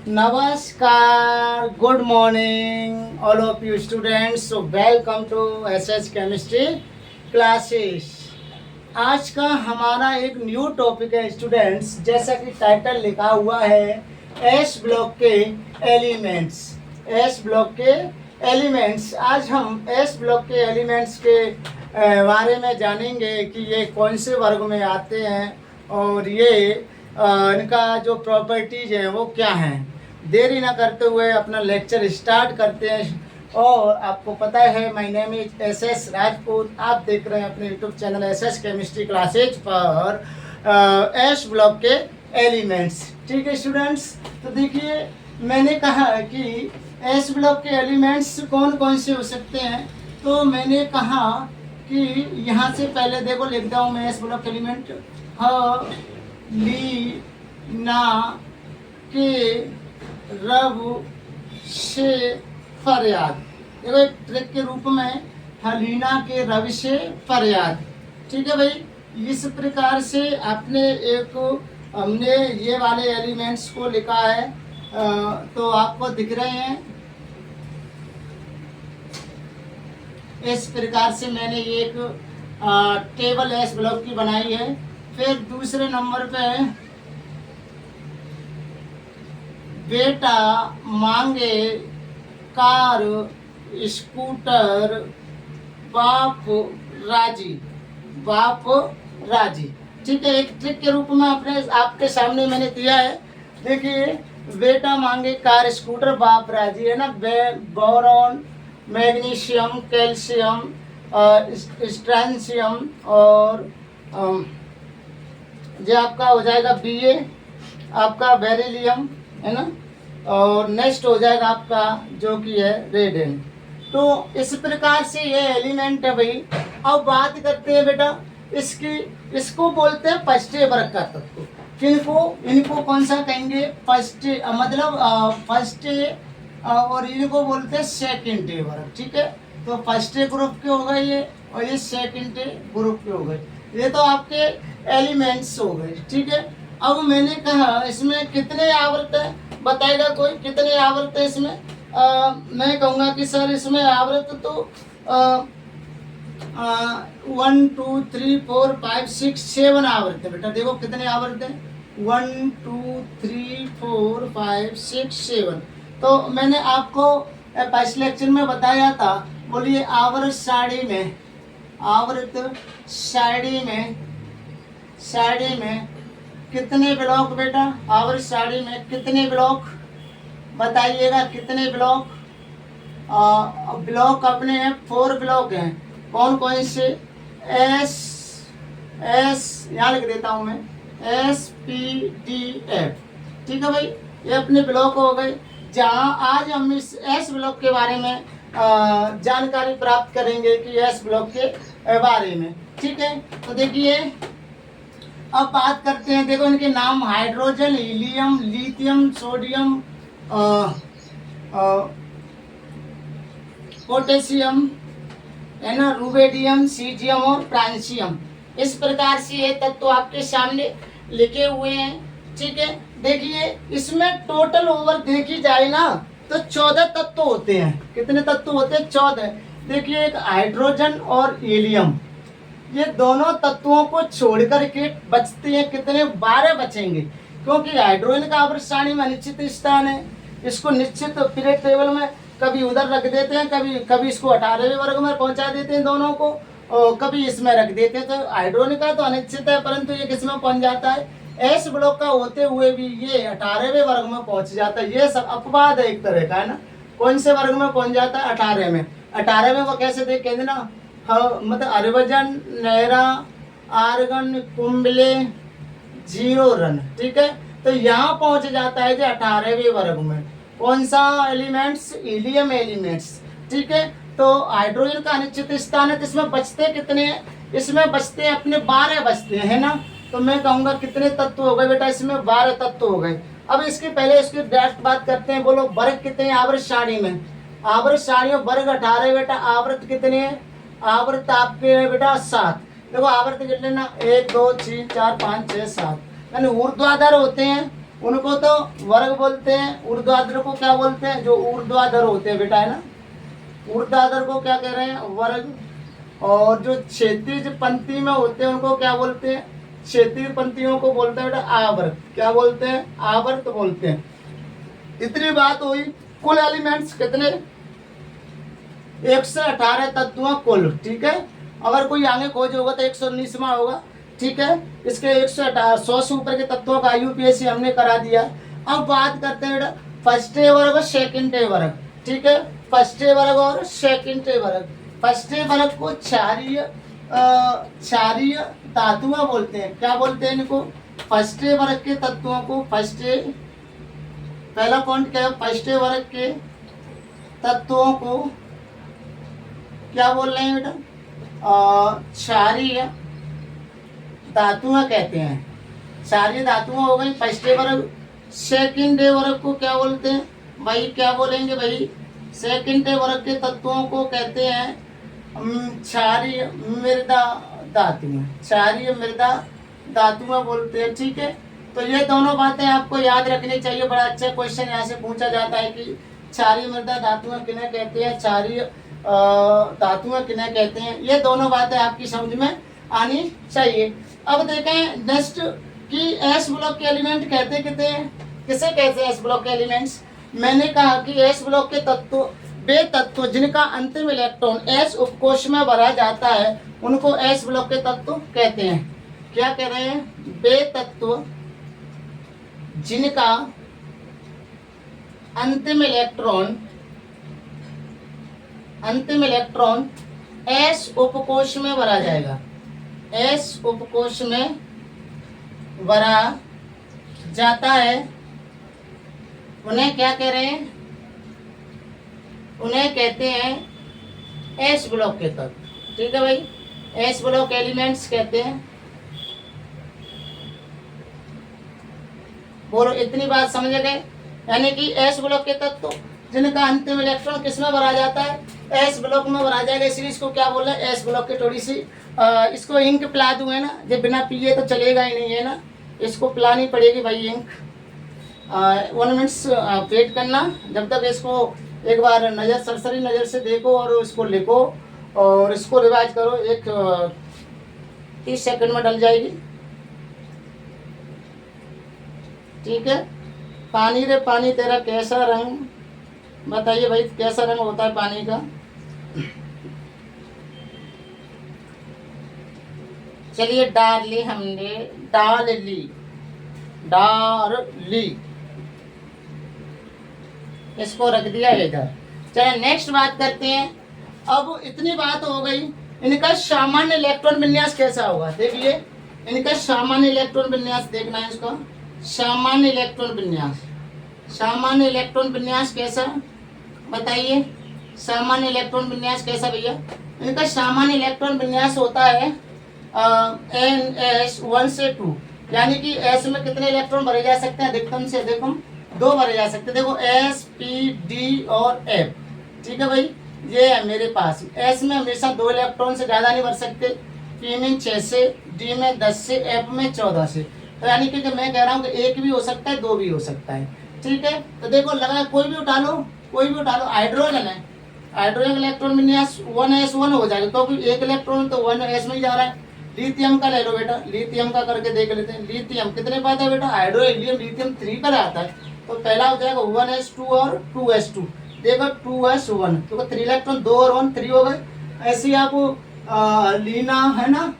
नमस्कार, good morning all of you students. So welcome to SS chemistry classes. आज का हमारा एक न्यू टॉपिक है स्टूडेंट्स, जैसा कि टाइटल लिखा हुआ है एस ब्लॉक के एलिमेंट्स। एस ब्लॉक के एलिमेंट्स। आज हम एस ब्लॉक के एलिमेंट्स के बारे में जानेंगे कि ये कौन से वर्ग में आते हैं और ये इनका जो प्रॉपर्टीज हैं वो क्या हैं। देरी ना करते हुए अपना लेक्चर स्टार्ट करते हैं। और आपको पता है, my name is SS Rajput. आप देख रहे हैं अपने YouTube channel SS chemistry classes पर एस ब्लॉक के एलिमेंट्स। ठीक है स्टूडेंट्स, तो देखिए मैंने कहा कि एस ब्लॉक के एलिमेंट्स कौन कौन से हो सकते हैं। तो मैंने कहा कि यहाँ से पहले देखो लिखता हूँ मैं एस ब्लॉक एलिमेंट। ह ली ना के रब से फरियाद। देखो एक ट्रिक के रूप में हलीना के रब से फरियाद। ठीक है भाई, इस प्रकार से आपने हमने ये वाले एलिमेंट्स को लिखा है। तो आपको दिख रहे हैं इस प्रकार से मैंने एक टेबल एस ब्लॉक की बनाई है। फिर दूसरे नंबर पे बेटा मांगे कार स्कूटर बाप राजी। बाप राजी। ठीक है, एक ट्रिक के रूप में अपने आपके सामने मैंने दिया है। देखिए बेटा मांगे कार स्कूटर बाप राजी है ना। बोरॉन, मैग्नीशियम, कैल्शियम, स्ट्रैंशियम और जो आपका हो जाएगा Ba, आपका बेरिलियम है ना। और नेक्स्ट हो जाएगा आपका जो कि है रेडियम। तो इस प्रकार से ये एलिमेंट है भाई। अब बात करते हैं बेटा इसको बोलते हैं फर्स्ट वर्ग का तत्व। इनको कौन सा कहेंगे? फर्स्ट, मतलब फर्स्ट, और इनको बोलते हैं सेकंड वर्ग। ठीक है, तो फर्स्ट ग्रुप के हो गए ये, और ये सेकंड ग्रुप के हो गए। ये तो आपके एलिमेंट्स हो गए। ठीक है, अब मैंने कहा इसमें कितने आवर्त है, बताएगा कोई कितने आवर्त है इसमें? मैं कहूँगा कि सर इसमें आवर्त तो 1 2 3 4 5 6 7 आवर्त है बेटा। देखो कितने आवर्त है, 1 2 3 4 5 6 7। तो मैंने आपको पिछले लेक्चर में बताया था। बोलिए आवर्त सारणी में, आवर्त सारणी में कितने ब्लॉक बेटा? आवर्त सारणी में कितने ब्लॉक बताइएगा? कितने ब्लॉक? ब्लॉक अपने हैं 4 ब्लॉक हैं। कौन कौन से? एस यहाँ लिख देता हूँ मैं, SPDF। ठीक है भाई, ये अपने ब्लॉक हो गए। जहाँ आज हम इस एस ब्लॉक के बारे में जानकारी प्राप्त करेंगे कि एस ब्लॉक के बारे में। ठीक है, तो देखिए अब बात करते हैं। देखो इनके नाम hydrogen, helium, lithium, sodium, potassium है ना, रुबेडियम, सीजियम और फ्रांसियम। इस प्रकार से ये तत्व आपके सामने लिखे हुए हैं। ठीक है, देखिए इसमें टोटल ओवर देखी जाए ना तो 14 तत्व होते हैं। कितने तत्व होते हैं? 14। देखिए एक हाइड्रोजन और हीलियम, ये दोनों तत्वों को छोड़कर के बचते हैं कितने? 12 बचेंगे, क्योंकि हाइड्रोजन का आवर्त सारणी में अनिश्चित स्थान है। इसको निश्चित पीरियड टेबल में कभी उधर रख देते हैं, कभी इसको 18वें वर्ग में पहुंचा देते हैं दोनों को, और कभी इसमें रख देते हैं। तो हाइड्रोजन का तो अनिश्चित है, परंतु ये किसमें पहुंच जाता है? एस ब्लॉक का होते हुए भी ये 18वें वर्ग में पहुंच जाता है। ये सब अपवाद है एक तरह का है ना। कौन से वर्ग में पहुंच जाता है? 18 में। 18 में वो कैसे देख कहते ना, मतलब अर्वजन, नहरा, आर्गन, कुंबले, 0 रन। ठीक है, तो यहाँ पहुंच जाता है जो 18वें वर्ग में। कौन सा एलिमेंट्स? Helium elements. ठीक है, तो हाइड्रोजन का अनिश्चित स्थान है। तो इसमें बचते कितने हैं? इसमें बचते हैं अपने 12 बचते हैं ना। तो मैं कहूँगा कितने तत्व हो गए बेटा? इसमें 12 तत्व हो गए। अब इसके पहले इसकी डायरेक्ट बात करते हैं। बोलो वर्ग कितने हैं आवर्त सारणी में? आवर्त सारणी में वर्ग 18 बेटा। आवर्त कितने हैं? आवर्त आपके है बेटा 7। देखो आवर्त गिन लेना, 1 2 3 4 5 6 7, यानी ऊर्ध्वाधर होते हैं उनको तो वर्ग बोलते हैं। ऊर्ध्वाधर को क्या बोलते हैं? जो ऊर्ध्वाधर होते हैं बेटा, है ना, ऊर्ध्वाधर को क्या कह रहे हैं? वर्ग। और जो क्षैतिज पंक्ति में होते हैं उनको क्या बोलते हैं? क्षैतिज पंक्तियों को बोलते हैं बेटा आवर्त। क्या बोलते हैं? आवर्त बोलते हैं। इतनी बात हुई। कुल एलिमेंट्स कितने? 118 तत्वों कुल, ठीक है। अगर कोई आगे खोज होगा तो 119वां होगा, ठीक है। इसके 118 100 से ऊपर के तत्वों का यूपीएससी हमने करा दिया। अब बात करते हैं बेटा फर्स्ट ए वर्ग और सेकंड ए वर्ग, ठीक है। फर्स्ट ए वर्ग और सेकंड ए वर्ग। फर्स्ट ए वर्ग को क्षारीय धातुआं बोलते हैं। क्या बोलते हैं इनको? फर्स्ट ए वर्ग के तत्वों को पहला पॉइंट क्या है? फर्स्ट ए वर्ग के तत्वों को क्या बोल रहे हैं बेटा? क्षारीय धातुआं कहते हैं। क्षारीय धातुआं हो गई फर्स्ट ए वर्ग। सेकंड ए वर्ग को क्या बोलते हैं भाई? क्या बोलेंगे भाई? सेकंड ए वर्ग के तत्वों को कहते हैं क्षारीय मृदा धातुएं। क्षारीय मृदा धातुएं बोलते हैं, ठीक है। तो ये दोनों बातें आपको याद रखनी चाहिए। बड़ा अच्छा क्वेश्चन यहाँ से पूछा जाता है कि क्षारीय मृदा धातुएं किन्हें कहते हैं, क्षारीय धातुएं किन्हें कहते हैं। ये दोनों बातें आपकी समझ में आनी चाहिए। अब देखें नेक्स्ट कि एस ब्लॉक के एलिमेंट कहते किसे कहते हैं? एस ब्लॉक के एलिमेंट्स। मैंने कहा कि एस ब्लॉक के तत्व वे तत्व जिनका अंतिम इलेक्ट्रॉन एस उपकोष में भरा जाता है उनको एस ब्लॉक के तत्व कहते हैं। क्या कह रहे हैं? वे तत्व जिनका अंतिम इलेक्ट्रॉन एस उपकोष में भरा जाएगा, एस उपकोष में भरा जाता है, उन्हें क्या कह रहे हैं? उन्हें कहते हैं एस ब्लॉक के तत्व, ठीक है भाई। एस ब्लॉक एलिमेंट्स कहते हैं। बोलो, इतनी बात समझ गए? यानी कि एस ब्लॉक के तत्व जिनका अंतिम इलेक्ट्रॉन किसमें भरा जाता है? एस ब्लॉक में भरा जाएगा। इसलिए इसको क्या बोल रहे हैं? एस ब्लॉक की थोड़ी सी इसको इंक पिला दूं, है ना। जब बिना पिए तो चलेगा ही नहीं, है ना। इसको पिलानी पड़ेगी भाई इंक। 1 मिनट्स वेट करना जब तक इसको एक बार सरसरी नज़र से देखो और इसको लिखो और इसको रिवाइज करो। 30 सेकंड में डल जाएगी, ठीक है। पानी रे पानी तेरा कैसा रंग, बताइए भाई कैसा रंग होता है पानी का? चलिए डाल ली हमने, डाल ली, इसको रख दिया इधर। चलिए नेक्स्ट बात करते हैं। अब इतनी बात हो गई, इनका सामान्य इलेक्ट्रॉन विन्यास कैसा होगा? देखिए इनका सामान्य इलेक्ट्रॉन विन्यास देखना है इसका। सामान्य इलेक्ट्रॉन विन्यास कैसा, बताइए? सामान्य इलेक्ट्रॉन विन्यास कैसा भैया? इनका सामान्य इलेक्ट्रॉन विन्यास होता है NS 1 से 2, यानी कि S में कितने इलेक्ट्रॉन भरे जा सकते हैं? अधिकतम से अधिकतम 2 भरे जा सकते हैं। देखो S, P, D और F, ठीक है भाई। ये है मेरे पास। S में हमेशा 2 इलेक्ट्रॉन से ज़्यादा नहीं भर सकते, P में 6 से, D में 10 से, F में 14 से। तो यानी कि मैं कह रहा हूँ कि 1 भी हो सकता है, 2 भी हो सकता है, ठीक है। तो देखो लगा कोई भी उठा लो। हाइड्रोजन है, हाइड्रोजन इलेक्ट्रॉन विन्यास 1s1 हो जाएगा क्योंकि 1 इलेक्ट्रॉन तो 1s में ही जा रहा है। लिथियम का ले लो बेटा, लिथियम का करके देख लेते हैं। लिथियम कितने पाता है बेटा? हाइड्रो हीलियम लिथियम 3 पर आता है। तो पहला हो जाएगा 1s2 और 2s2। देखो 2s1 तो 3 इलेक्ट्रॉन, 2 और 1 3 हो गए। ऐसे ही आपको लीना है ना।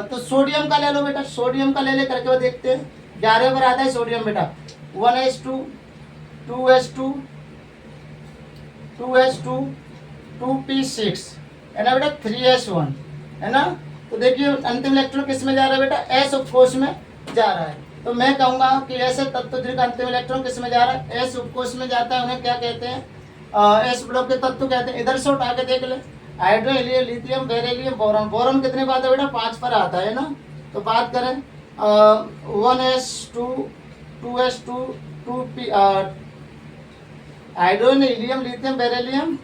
तो सोडियम का ले लो बेटा, सोडियम का ले करके वो देखते हैं। 11 पर आता है सोडियम बेटा। 1s2 2s2 2s2 2p6 है ना बेटा, 3s1 है ना। तो देखिए अंतिम इलेक्ट्रॉन किस में जा रहा है बेटा? एस उपकोष में जा रहा है। तो मैं कहूँगा कि ऐसे तत्व जिनका अंतिम इलेक्ट्रॉन किस में जा रहा है? एस उपकोष में जाता है, उन्हें क्या कहते हैं? एस ब्लॉक के तत्व कहते हैं। इधर से उठा के देख ले, hydro helium lithium beryllium boron. Boron कितने पर आता है बेटा? 5 पर आता है ना। तो बात करें 1s2 2s2 2p hydrogen helium lithium beryllium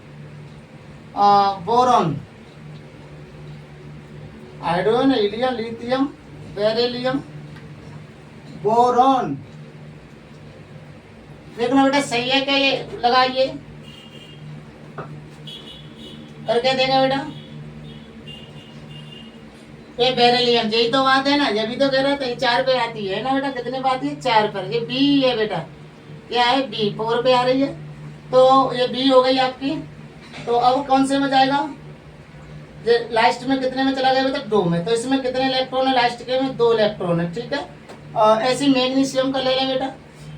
boron, hydrogen helium lithium beryllium boron, देखना बेटा सही है क्या, ये लगाइए, करके देंगे बेटा। ये बेरिलियम, यही तो बात है ना, ये भी तो कह रहा था, ये 4 पे आती है ना बेटा, कितने पे आती है, 4 पर। ये बी है बेटा, क्या है बी, 4 पे आ रही है, तो ये बी हो गई आपकी। तो अब कौन से में जाएगा, लास्ट में कितने में चला गया बेटा, 2 में, तो इसमें कितने इलेक्ट्रॉन है, लास्ट के में 2 इलेक्ट्रॉन है, ठीक है। ऐसे मैग्नीशियम का ले लें बेटा,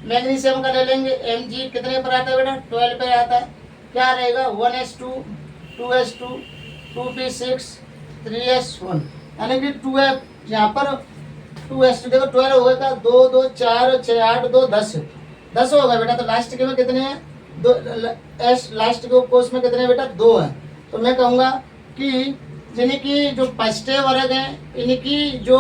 मैग्नीशियम का ले लेंगे, Mg कितने पर आता है बेटा, 12 पे आता है, क्या रहेगा 1s2 2s2 2p6 3s1, यानी कि 2f, यहाँ पर 2s2 देखो 12 हो गया, 2 2 4 6 8 2 10 10 हो गया बेटा। तो लास्ट के में कितने हैं, 2, लास्ट के कोर्स में कितने बेटा, 2 है। तो मैं कहूँगा कि जिनकी जो फर्स्ट वर्ग है, इनकी जो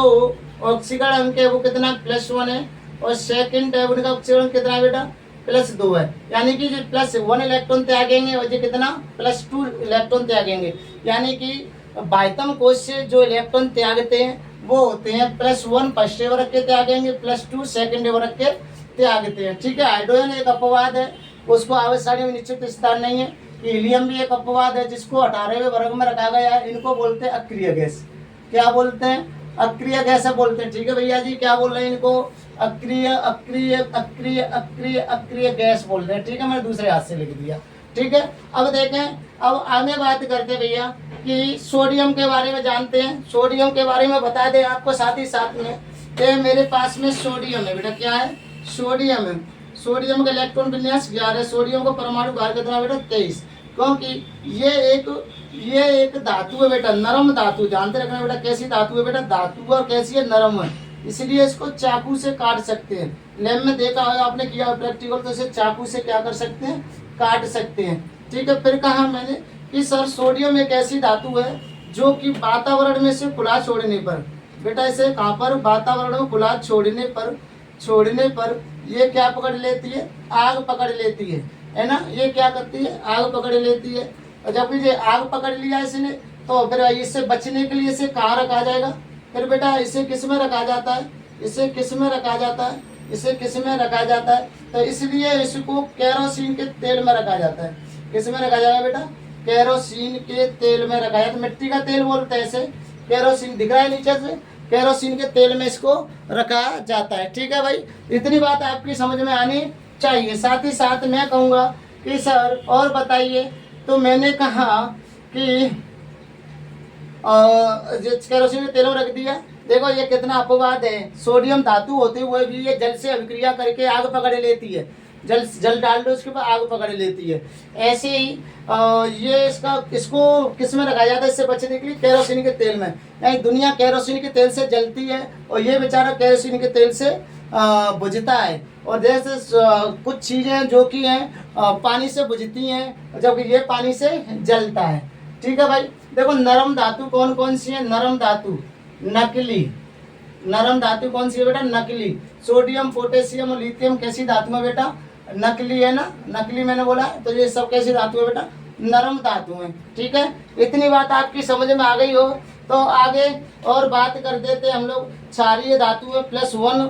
ऑक्सीकरण अंक है वो कितना, +1 है, और सेकंड है उनका ऑक्सीकरण कितना है बेटा, +2 है, यानी कि जो +1 इलेक्ट्रॉन त्यागेंगे और ये कितना +2 इलेक्ट्रॉन त्यागेंगे, यानी कि बाह्यतम कोश से जो इलेक्ट्रॉन त्यागते हैं वो होते हैं +1 फर्स्ट वर्ग के त्यागेंगे, +2 सेकंड वर्ग के त्यागते हैं, ठीक है। हाइड्रोजन एक अपवाद है, उसको आवेश सारणी में निश्चित स्थान नहीं है। हीलियम भी एक अपवाद है, जिसको 18वें वर्ग में रखा गया है, इनको बोलते हैं अक्रिय गैस। क्या बोलते हैं, अक्रिय गैस बोलते हैं, ठीक है भैया जी। क्या बोल रहे हैं इनको, अक्रिय अक्रिय अक्रिय अक्रिय अक्रिय गैस बोल रहे हैं, ठीक है, मैंने दूसरे हाथ से लिख दिया, ठीक है। अब देखें, अब आगे बात करते हैं भैया कि सोडियम के बारे में जानते हैं। सोडियम के बारे में बता दें आपको साथ ही साथ में, ये मेरे पास में सोडियम है बेटा, क्या है, सोडियम है। सोडियम का इलेक्ट्रॉन विन्यास 11, सोडियम का परमाणु भार कितना बेटा, 23, क्योंकि ये एक धातु है बेटा, नरम धातु, जानते रखना बेटा, कैसी धातु है बेटा, धातु और कैसी है, नरम है, इसलिए इसको चाकू से काट सकते हैं। लैब में देखा होगा आपने, किया प्रैक्टिकल, तो इसे चाकू से क्या कर सकते हैं, काट सकते हैं, ठीक है। फिर कहा मैंने कि सर सोडियम एक ऐसी धातु है जो कि वातावरण में से खुला छोड़ने पर, बेटा इसे कहाँ पर, वातावरण में खुला छोड़ने पर ये क्या पकड़ लेती है, आग पकड़ लेती है ना, ये क्या करती है, आग पकड़ लेती है। और जब ये आग पकड़ लिया इसने, तो फिर इससे बचने के लिए इसे कहाँ रखा जाएगा, फिर बेटा इसे किस में रखा जाता है, इसे किस में रखा जाता है, इसे किस में रखा जाता है, तो इसलिए इसको केरोसिन के तेल में रखा जाता है। किस में रखा जाएगा बेटा, केरोसिन के तेल में रखा जाता है, मिट्टी का तेल बोलते हैं इसे, केरोसिन दिख रहा है नीचे से, केरोसिन के तेल में इसको रखा जाता है, ठीक है भाई। इतनी बात आपकी समझ में आनी चाहिए। साथ ही साथ मैं कहूँगा कि सर और बताइए, तो मैंने कहा कि केरोसिन के तेल में रख दिया, देखो ये कितना अपवाद है, सोडियम धातु होते हुए भी ये जल से अभिक्रिया करके आग पकड़ लेती है, जल डाल दो उसके ऊपर आग पकड़ लेती है। ऐसे ही ये इसको किस में रखा जाता है इससे बचने के लिए, केरोसिन के तेल में, यानी दुनिया केरोसिन के तेल से जलती है और ये बेचारा केरोसिन के तेल से बुझता है। और जैसे कुछ चीज़ें जो कि हैं पानी से बुझती हैं, जबकि ये पानी से जलता है, ठीक है भाई। देखो नरम धातु कौन कौन सी है, नरम धातु नकली, नरम धातु कौन सी है बेटा, नकली। सोडियम पोटेशियम और लिथियम कैसी धातु है बेटा, नकली है ना, नकली मैंने बोला, तो ये सब कैसी धातु है बेटा, नरम धातु है, ठीक है। इतनी बात आपकी समझ में आ गई हो तो आगे और बात कर देते हम लोग। क्षारीय धातु है, +1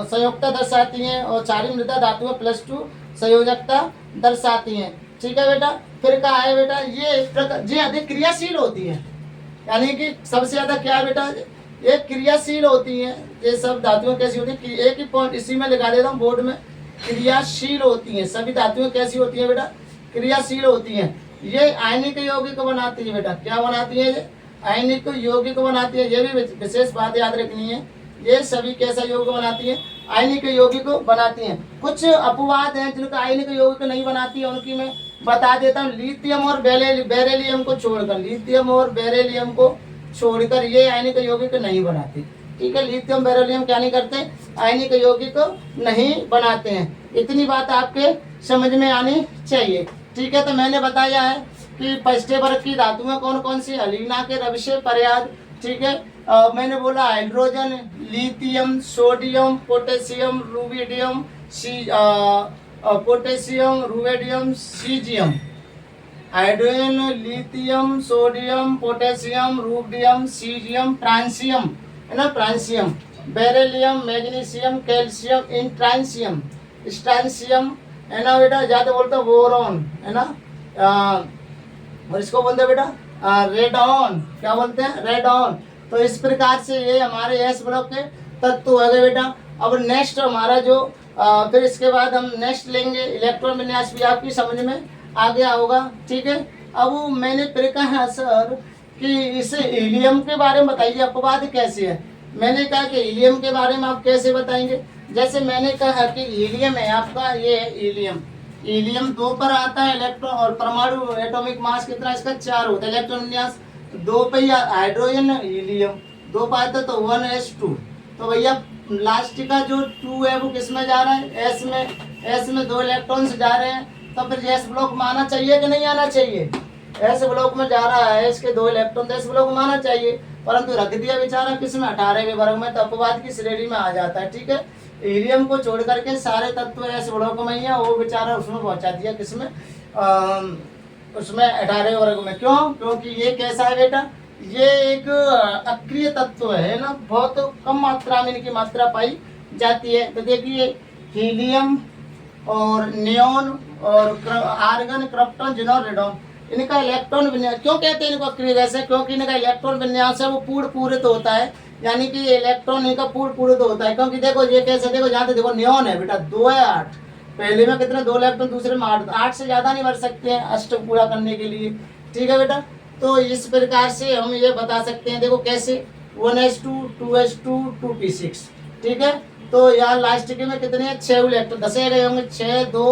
संयोजकता दर्शाती हैं, और क्षारीय मृदा धातु है +2 संयोजकता दर्शाती हैं, ठीक है बेटा। फिर कहा है बेटा ये अधिक क्रियाशील होती है, यानी कि सबसे ज्यादा क्या है बेटा, ये क्रियाशील होती हैं। ये सब धातुएं कैसी होती है, एक ही पॉइंट इसी में लिखा देता हूँ बोर्ड में, क्रियाशील होती हैं। सभी धातुएं कैसी होती हैं बेटा, क्रियाशील होती हैं। ये आयनिक यौगिक बनाती है बेटा, क्या बनाती है, ये आयनिक यौगिक बनाती है, ये भी विशेष बात याद रखनी है। ये सभी कैसा यौगिक बनाती है, आयनिक यौगिक बनाती हैं। कुछ अपवाद हैं जिनका आयनिक यौगिक नहीं बनाती है, उनकी मैं बता देता हूँ। लिथियम और बेरिलियम को छोड़कर, लिथियम और बेरिलियम को छोड़कर ये आयनिक यौगिक नहीं बनाती, ठीक है। लिथियम बेरिलियम क्या नहीं करते, आयनिक यौगिक नहीं बनाते हैं। इतनी बात आपके समझ में आनी चाहिए, ठीक है। तो मैंने बताया है कि फर्स्ट वर्ग की धातुएं कौन कौन सी, हलीना के रवि से पर्याद, ठीक है। मैंने बोला hydrogen, lithium, sodium, potassium, rubidium, potassium, rubidium, caesium. Hydrogen, lithium, sodium, potassium, rubidium, caesium, francium है ना, फ्रांसियम, बेरिलियम, मैग्नीशियम, कैल्शियम, इंट्रांसियम, स्ट्रैंशियम, है ना बेटा, ज़्यादा बोलते हैं बोरॉन, है ना, और इसको बोलते हैं बेटा रेडॉन, क्या बोलते हैं, रेडॉन। तो इस प्रकार से ये हमारे एस ब्लॉक के तत्व हो गए बेटा। अब नेक्स्ट हमारा जो फिर इसके बाद हम नेक्स्ट लेंगे इलेक्ट्रॉन विन्यास, भी आपकी समझ में आ गया होगा, ठीक है। अब मैंने फिर कहा सर कि इस हीलियम के बारे में बताइए, अपवाद कैसे है। मैंने कहा कि हीलियम के बारे में आप कैसे बताएंगे। जैसे मैंने कहा कि हीलियम है आपका, ये है हीलियम, हीलियम 2 पर आता है इलेक्ट्रॉन, और परमाणु एटॉमिक मास कितना इसका 4 होता है, इलेक्ट्रॉन विन्यास 2 पे हाइड्रोजन हीलियम 2 पे आता है तो 1s2। तो भैया लास्ट का जो 2 है वो किस में जा रहा है, एस में, एस में 2 इलेक्ट्रॉन्स जा रहे हैं, तो फिर एस ब्लॉक में आना चाहिए कि नहीं आना चाहिए, एस ब्लॉक में जा रहा है, इसके 2 इलेक्ट्रॉन एस ब्लॉक में आना चाहिए, परंतु रख दिया बेचारा किस में, 18वें वर्ग में, तो अपवाद की श्रेणी में आ जाता है, ठीक है। हीलियम को छोड़ करके सारे तत्व एस ब्लॉक में ही है, वो बेचारा उसमें पहुंचा दिया किसमें, उसमें 18वें वर्ग में। क्यों, क्योंकि ये कैसा है बेटा, ये एक अक्रिय तत्व है ना, बहुत कम मात्रा में इनकी मात्रा पाई जाती है। तो देखिए हीलियम और नियोन और आर्गन, क्रिप्टॉन, जिनॉन, रेडॉन, इनका इलेक्ट्रॉन विन्यास क्यों कहते हैं इनको अक्रिय गैस है, क्योंकि इनका इलेक्ट्रॉन विन्यास है वो पूर्ण पूरित होता है, यानी कि इलेक्ट्रॉन इनका पूर्ण पूरित होता है। क्योंकि देखो ये कैसे, देखो यहाँ पे देखो नियोन है बेटा 2 है 8, पहले में कितने 2 इलेक्ट्रॉन, दूसरे में 8 से ज्यादा नहीं भर सकते हैं अष्टक पूरा करने के लिए, ठीक है बेटा। तो इस प्रकार से हम ये बता सकते हैं, देखो कैसे 1s2 2s2 2p6, ठीक है। तो यहाँ लास्ट के में कितने हैं 6 इलेक्ट्रॉन दसे गए होंगे, 6 2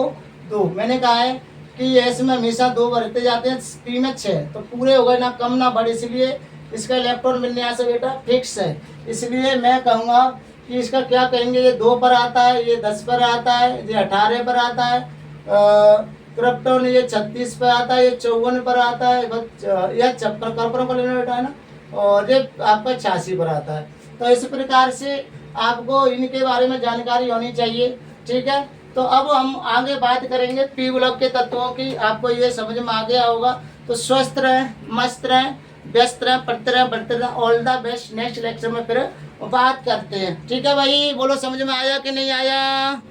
2। मैंने कहा है कि एस में हमेशा 2 भरते जाते हैं, पी में 6, तो पूरे हो गए ना कम ना बढ़, इसलिए इसका इलेक्ट्रॉन विन्यास बेटा फिक्स है। इसलिए मैं कहूँगा कि इसका क्या कहेंगे, ये 2 पर आता है, ये 10 पर आता है, ये 18 पर आता है, क्रिप्टॉन ये 36 पर आता है, ये 54 पर आता है, यह 56 कर्परों को लेना बेटा है ना, और ये आपका 86 पर आता है। तो इस प्रकार से आपको इनके बारे में जानकारी होनी चाहिए, ठीक है। तो अब हम आगे बात करेंगे पी ब्लॉक के तत्वों की, आपको ये समझ में आ गया होगा। तो स्वस्थ रहें, मस्त रहें, व्यस्त रहें, पढ़ते रहें, बढ़ते रहें, all the best. Next lecture में फिर बात करते हैं, ठीक है भाई, बोलो समझ में आया कि नहीं आया।